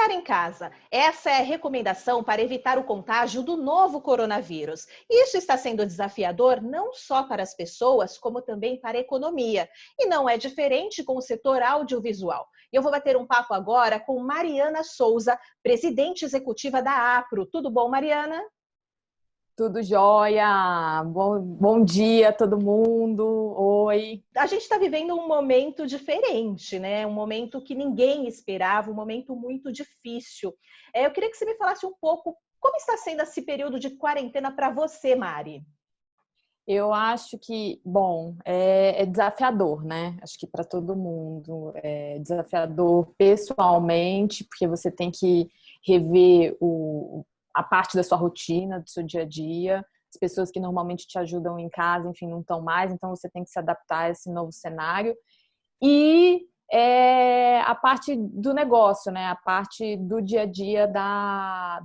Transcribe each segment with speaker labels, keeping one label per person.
Speaker 1: Ficar em casa. Essa é a recomendação para evitar o contágio do novo coronavírus. Isso está sendo desafiador não só para as pessoas, como também para a economia. E não é diferente com o setor audiovisual. Eu vou bater um papo agora com Mariana Souza, presidente executiva da APRO. Tudo bom, Mariana?
Speaker 2: Tudo jóia! Bom dia, todo mundo! Oi!
Speaker 1: A gente está vivendo um momento diferente, né? Um momento que ninguém esperava, um momento muito difícil. Eu queria que você me falasse um pouco como está sendo esse período de quarentena para você, Mari.
Speaker 2: Eu acho que, bom, é desafiador, né? Acho que para todo mundo é desafiador pessoalmente, porque você tem que rever a parte da sua rotina, do seu dia a dia. As pessoas que normalmente te ajudam em casa, enfim, não estão mais, então você tem que se adaptar a esse novo cenário. E a parte do negócio, né? A parte do dia a dia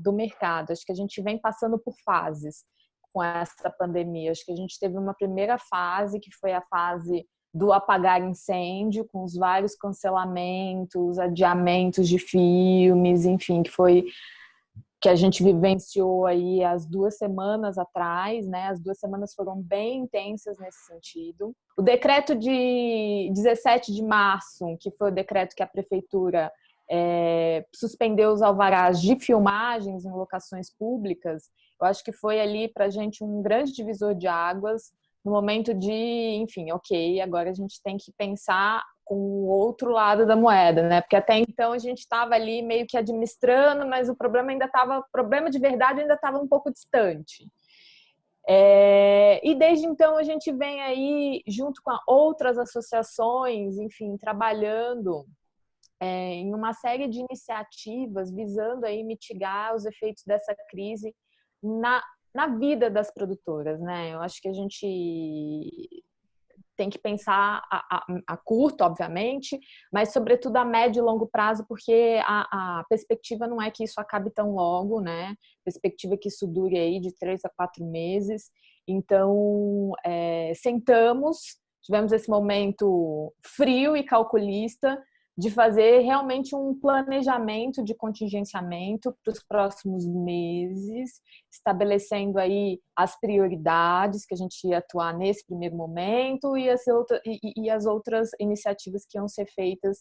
Speaker 2: do mercado. Acho que a gente vem passando por fases com essa pandemia. Acho que a gente teve uma primeira fase, que foi a fase do apagar incêndio, com os vários cancelamentos, adiamentos de filmes, enfim, que a gente vivenciou aí as 2 semanas atrás, né? As 2 semanas foram bem intensas nesse sentido. O decreto de 17 de março, que foi o decreto que a prefeitura suspendeu os alvarás de filmagens em locações públicas, eu acho que foi ali para a gente um grande divisor de águas no momento de, enfim, ok, agora a gente tem que pensar com o outro lado da moeda, né? Porque até então a gente estava ali meio que administrando, mas o problema de verdade ainda estava um pouco distante. E desde então a gente vem aí, junto com outras associações, enfim, trabalhando em uma série de iniciativas visando aí mitigar os efeitos dessa crise na vida das produtoras, né? Eu acho que a gente tem que pensar a curto, obviamente, mas sobretudo a médio e longo prazo, porque a perspectiva não é que isso acabe tão logo, né? A perspectiva é que isso dure aí de 3 a 4 meses. Então, sentamos, tivemos esse momento frio e calculista de fazer realmente um planejamento de contingenciamento para os próximos meses, estabelecendo aí as prioridades que a gente ia atuar nesse primeiro momento e as outras iniciativas que iam ser feitas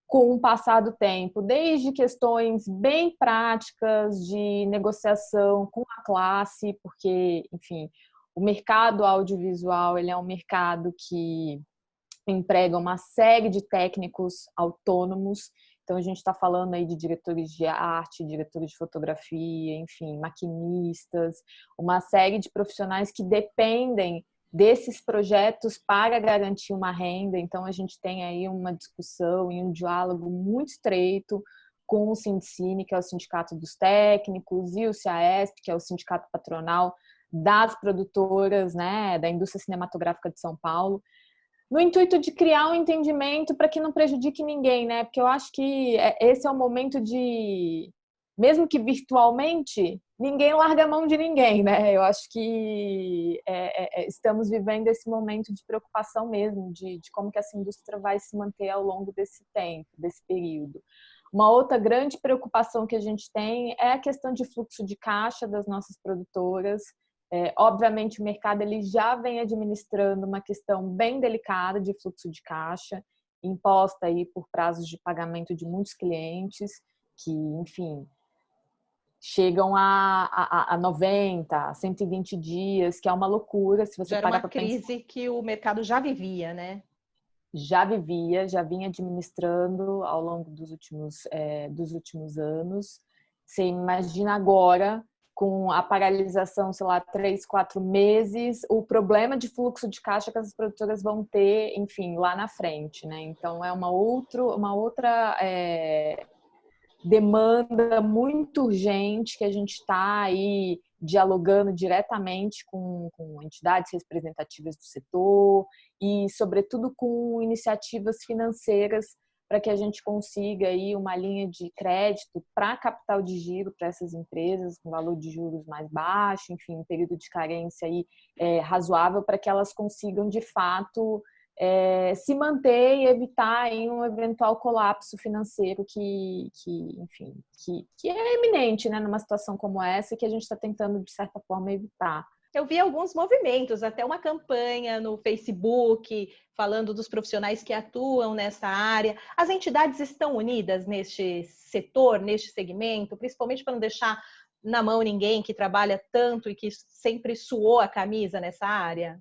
Speaker 2: com o passar do tempo, desde questões bem práticas de negociação com a classe, porque, enfim, o mercado audiovisual ele é um mercado que emprega uma série de técnicos autônomos. Então, a gente está falando aí de diretores de arte, diretores de fotografia, enfim, maquinistas, uma série de profissionais que dependem desses projetos para garantir uma renda. Então, a gente tem aí uma discussão e um diálogo muito estreito com o Sindicine, que é o Sindicato dos Técnicos, e o CAESP, que é o Sindicato Patronal das Produtoras, né, da Indústria Cinematográfica de São Paulo, no intuito de criar um entendimento para que não prejudique ninguém, né? Porque eu acho que esse é o momento de, mesmo que virtualmente, ninguém larga a mão de ninguém, né? Eu acho que estamos vivendo esse momento de preocupação mesmo, de como que essa indústria vai se manter ao longo desse tempo, desse período. Uma outra grande preocupação que a gente tem é a questão de fluxo de caixa das nossas produtoras. Obviamente, o mercado ele já vem administrando uma questão bem delicada de fluxo de caixa, imposta aí por prazos de pagamento de muitos clientes, que, enfim, chegam a 90, 120 dias, que é uma loucura se você
Speaker 1: Já era
Speaker 2: parar
Speaker 1: uma
Speaker 2: para pensar.
Speaker 1: crise que o mercado já vivia, né?
Speaker 2: Já vinha administrando ao longo dos últimos anos. Você imagina agora, com a paralisação, sei lá, 3, 4 meses, o problema de fluxo de caixa que as produtoras vão ter, enfim, lá na frente, né? Então, é uma outra demanda muito urgente que a gente está aí dialogando diretamente com entidades representativas do setor e, sobretudo, com iniciativas financeiras para que a gente consiga aí uma linha de crédito para capital de giro para essas empresas, com valor de juros mais baixo, enfim, um período de carência aí razoável para que elas consigam, de fato, se manter e evitar aí um eventual colapso financeiro enfim, que é iminente, né, numa situação como essa, e que a gente está tentando, de certa forma, evitar.
Speaker 1: Eu vi alguns movimentos, até uma campanha no Facebook falando dos profissionais que atuam nessa área. As entidades estão unidas neste setor, neste segmento, principalmente para não deixar na mão ninguém que trabalha tanto e que sempre suou a camisa nessa área?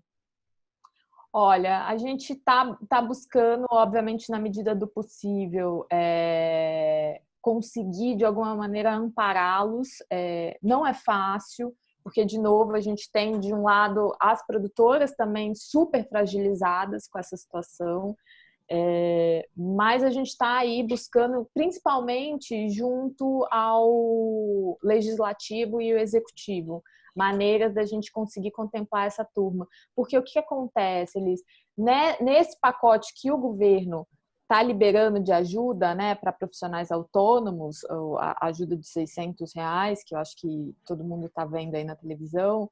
Speaker 2: Olha, a gente tá buscando, obviamente, na medida do possível, conseguir, de alguma maneira, ampará-los. Não é fácil, porque, de novo, a gente tem, de um lado, as produtoras também super fragilizadas com essa situação, mas a gente está aí buscando, principalmente junto ao legislativo e o executivo, maneiras da gente conseguir contemplar essa turma. Porque o que acontece, Elis? Nesse pacote que o governo está liberando de ajuda, né, para profissionais autônomos, a ajuda de R$ 600, que eu acho que todo mundo está vendo aí na televisão,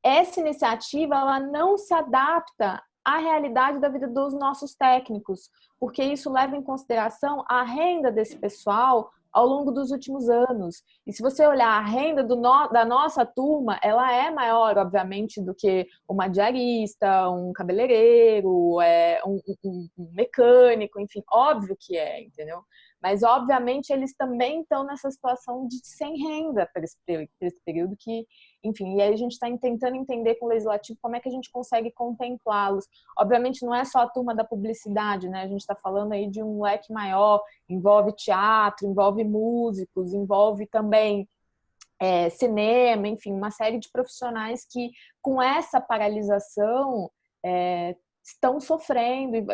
Speaker 2: essa iniciativa ela não se adapta à realidade da vida dos nossos técnicos, porque isso leva em consideração a renda desse pessoal ao longo dos últimos anos. E se você olhar a renda da nossa turma, ela é maior, obviamente, do que uma diarista, um cabeleireiro, um mecânico, enfim, óbvio que é, entendeu? Mas, obviamente, eles também estão nessa situação de sem renda para esse período que, enfim, e aí a gente está tentando entender com o legislativo como é que a gente consegue contemplá-los. Obviamente, não é só a turma da publicidade, né? A gente está falando aí de um leque maior, envolve teatro, envolve músicos, envolve também cinema, enfim, uma série de profissionais que, com essa paralisação, estão sofrendo e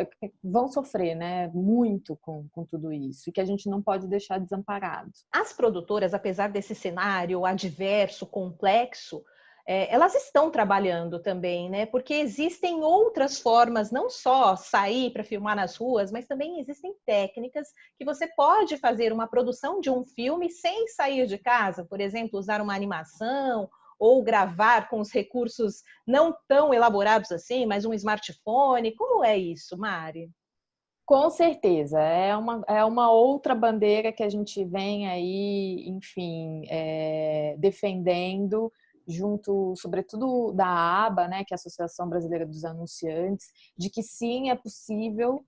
Speaker 2: vão sofrer, né, muito com tudo isso, e que a gente não pode deixar desamparados.
Speaker 1: As produtoras, apesar desse cenário adverso, complexo, elas estão trabalhando também, né? Porque existem outras formas, não só sair para filmar nas ruas, mas também existem técnicas que você pode fazer uma produção de um filme sem sair de casa, por exemplo, usar uma animação ou gravar com os recursos não tão elaborados assim, mas um smartphone. Como é isso, Mari?
Speaker 2: Com certeza, é uma outra bandeira que a gente vem aí, enfim, defendendo junto, sobretudo da ABA, né, que é a Associação Brasileira dos Anunciantes, de que sim, é possível,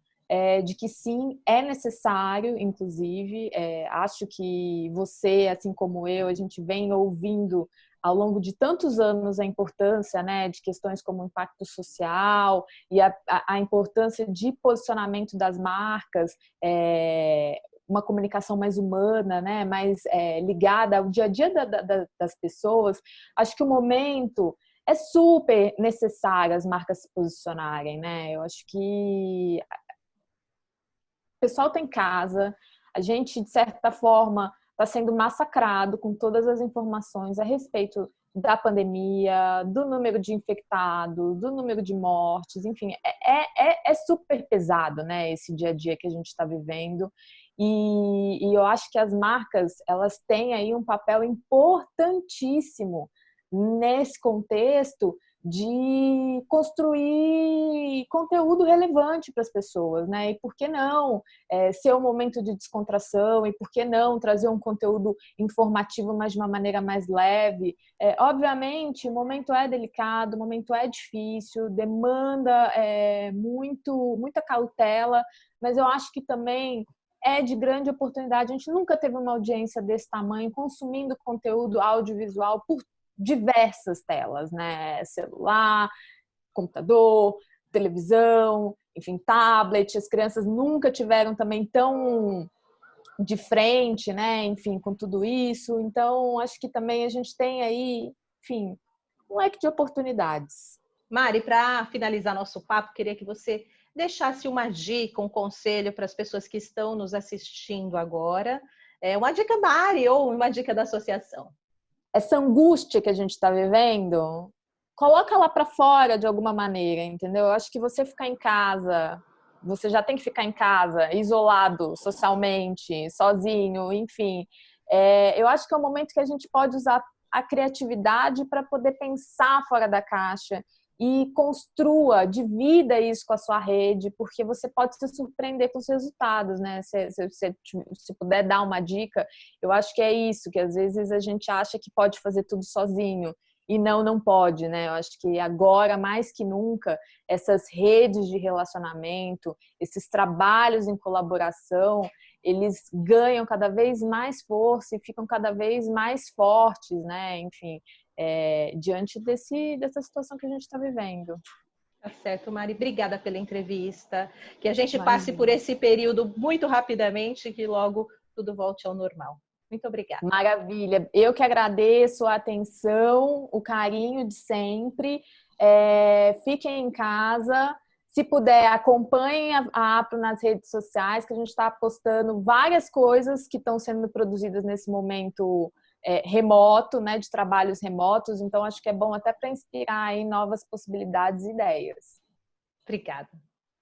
Speaker 2: de que sim, é necessário, inclusive. Acho que você, assim como eu, a gente vem ouvindo ao longo de tantos anos a importância, né, de questões como o impacto social e a importância de posicionamento das marcas, uma comunicação mais humana, né, mais ligada ao dia a dia das pessoas. Acho que o momento é super necessário as marcas se posicionarem, né? Eu acho que o pessoal está em casa, a gente, de certa forma, está sendo massacrado com todas as informações a respeito da pandemia, do número de infectados, do número de mortes, enfim, é super pesado, né, esse dia a dia que a gente está vivendo. E eu acho que as marcas, elas têm aí um papel importantíssimo nesse contexto de construir conteúdo relevante para as pessoas, né? E por que não ser um momento de descontração, e por que não trazer um conteúdo informativo, mas de uma maneira mais leve? Obviamente, o momento é delicado, o momento é difícil, demanda muita cautela, mas eu acho que também é de grande oportunidade. A gente nunca teve uma audiência desse tamanho consumindo conteúdo audiovisual por diversas telas, né? Celular, computador, televisão, enfim, tablet. As crianças nunca tiveram também tão de frente, né? Enfim, com tudo isso. Então, acho que também a gente tem aí, enfim, um leque de oportunidades.
Speaker 1: Mari, para finalizar nosso papo, queria que você deixasse uma dica, um conselho para as pessoas que estão nos assistindo agora. Uma dica Mari ou uma dica da associação.
Speaker 2: Essa angústia que a gente está vivendo, coloca lá para fora de alguma maneira, entendeu? Eu acho que você ficar em casa, você já tem que ficar em casa, isolado socialmente, sozinho, enfim. Eu acho que é um momento que a gente pode usar a criatividade para poder pensar fora da caixa e construa, divida isso com a sua rede, porque você pode se surpreender com os resultados, né? Se puder dar uma dica, eu acho que é isso, que às vezes a gente acha que pode fazer tudo sozinho, e não pode, né? Eu acho que agora, mais que nunca, essas redes de relacionamento, esses trabalhos em colaboração, eles ganham cada vez mais força e ficam cada vez mais fortes, né? Enfim, diante dessa situação que a gente está vivendo.
Speaker 1: Tá certo, Mari. Obrigada pela entrevista. Que a gente passe por
Speaker 2: Imagina.
Speaker 1: esse período muito rapidamente e que logo tudo volte ao normal. Muito obrigada.
Speaker 2: Maravilha. Eu que agradeço a atenção, o carinho de sempre. Fiquem em casa. Se puder, acompanhem a Apro nas redes sociais, que a gente está postando várias coisas que estão sendo produzidas nesse momento remoto, né, de trabalhos remotos. Então, acho que é bom até para inspirar aí novas possibilidades e ideias.
Speaker 1: Obrigada.